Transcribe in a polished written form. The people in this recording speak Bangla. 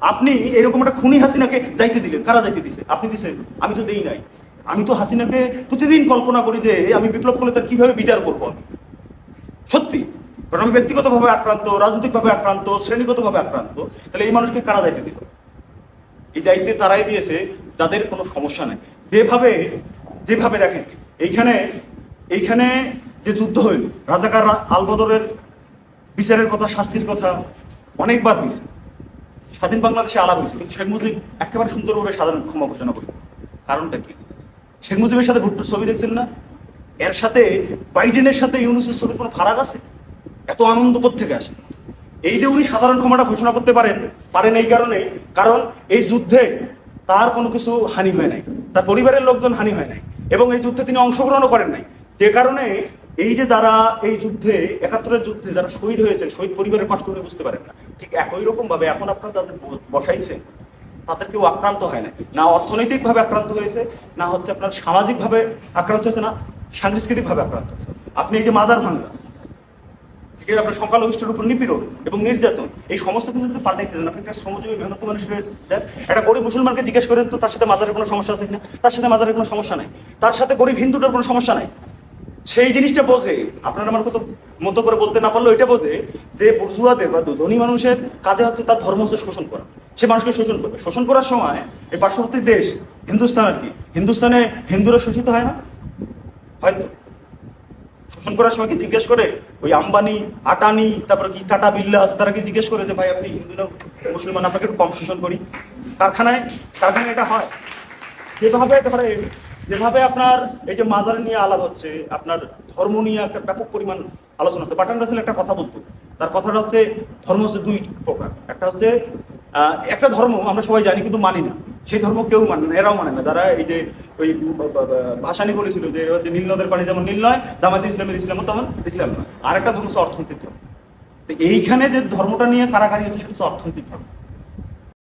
আপনি এরকম একটা খুনি হাসিনাকে যাইতে দিলেন, কারা যাইতে দিছে? আপনি দিছেন? আমি তো দেই নাই। আমি তো হাসিনাকে প্রতিদিন কল্পনা করি যে আমি বিপ্লব করলে তার কিভাবে বিচার করবো আমি। সত্যি, কারণ আমি ব্যক্তিগতভাবে আক্রান্ত, রাজনৈতিকভাবে আক্রান্ত, শ্রেণীগতভাবে আক্রান্ত। তাহলে এই মানুষকে কারা যাইতে দিল? এই দায়িত্বে তারাই দিয়েছে যাদের কোনো সমস্যা নেই। যেভাবে যেভাবে দেখেন, এইখানে এইখানে যে যুদ্ধ হইল, রাজাকার আলবদরের বিচারের কথা, শাস্তির কথা অনেকবার হয়েছে। স্বাধীন বাংলাদেশে আলাপ হয়েছে, কিন্তু শেখ মুজিব একেবারে সুন্দরভাবে সাধারণ ক্ষমা ঘোষণা করে। কারণটা কি? শেখ মুজিবের সাথে ভুট্টোর ছবি দেখছেন না? এর সাথে বাইডেনের সাথে ইউনুসের ছবির কোনো ফারাক আছে? এত আনন্দ থেকে আসে। এই যে উনি সাধারণ ক্ষমাটা ঘোষণা করতে পারেন এই কারণে, কারণ এই যুদ্ধে তার কোনো কিছু হানি হয় নাই, তার পরিবারের লোকজন হানি হয় নাই, এবং এই যুদ্ধে তিনি অংশগ্রহণও করেন নাই। যে কারণে এই যে যারা এই যুদ্ধে, ৭১-এর যুদ্ধে যারা শহীদ হয়েছেন, শহীদ পরিবারের কষ্ট উনি বুঝতে পারেন না। ঠিক একই রকম ভাবে এখন আপনারা যাদের বসাইছে তাদের কেউ আক্রান্ত হয় না অর্থনৈতিকভাবে আক্রান্ত হয়েছে, না হচ্ছে আপনার সামাজিকভাবে আক্রান্ত হয়েছে, না সাংস্কৃতিকভাবে আক্রান্ত হয়েছে। আপনি এই যে মাজার ভাঙা, আপনার সংখ্যালঘিষ্ঠের উপর নিপীড়ন এবং নির্যাতন, এই সমস্ত কিছু যদি পাল্টাইতে দেন, আপনি একটা শ্রমজীবী মেহনত মানুষের দেন, একটা গরিব মুসলমানকে জিজ্ঞেস করেন তো তার সাথে মাজারের কোনো সমস্যা আছে কিনা? তার সাথে মাজারের কোনো সমস্যা নাই, তার সাথে গরিব হিন্দুটার কোনো সমস্যা নাই। সেই জিনিসটা বোঝে, আপনার আমার মতো করে বলতে না পারলেও এটা বোঝে যে বুর্জুয়াদের বা ধনী মানুষের কাজে হচ্ছে তার ধর্ম হচ্ছে শোষণ করা। সে মানুষকে শোষণ করবে। শোষণ করার সময় এই পার্শ্ববর্তী দেশ হিন্দুস্তান, আর কি, হিন্দুস্তানে হিন্দুরা শোষিত হয় না? হয়তো শোষণ করার সময় কি জিজ্ঞেস করে ওই আম্বানি, আটানি, তারপরে কি টাটা বিল্লা আছে, তারা কি জিজ্ঞেস করে যে ভাই আপনি হিন্দু না মুসলমান, আপনাকে একটু কম শোষণ করি? কারখানায় এটা হয়। যেভাবে আপনার এই যে মাজার নিয়ে আলাপ হচ্ছে, আপনার ধর্ম নিয়ে একটা ব্যাপক পরিমাণ আলোচনা হচ্ছে। বাটন রাসেল একটা কথা বলতো, তার কথাটা হচ্ছে ধর্ম হচ্ছে দুই প্রকার। একটা হচ্ছে একটা ধর্ম আমরা সবাই জানি কিন্তু মানি না, সেই ধর্ম কেউ মানে না, এরাও মানে না। যারা এই যে ওই ভাসানি বলেছিল যে নীল নদের পানি যেমন নীল নয়, জামায়াতে ইসলামের ইসলামও তেমন ইসলাম নয়। আর একটা ধর্ম হচ্ছে অর্থনৈতিক ধর্ম। তো এইখানে যে ধর্মটা নিয়ে কারাকারি হচ্ছে সেটা হচ্ছে অর্থনৈতিক ধর্ম।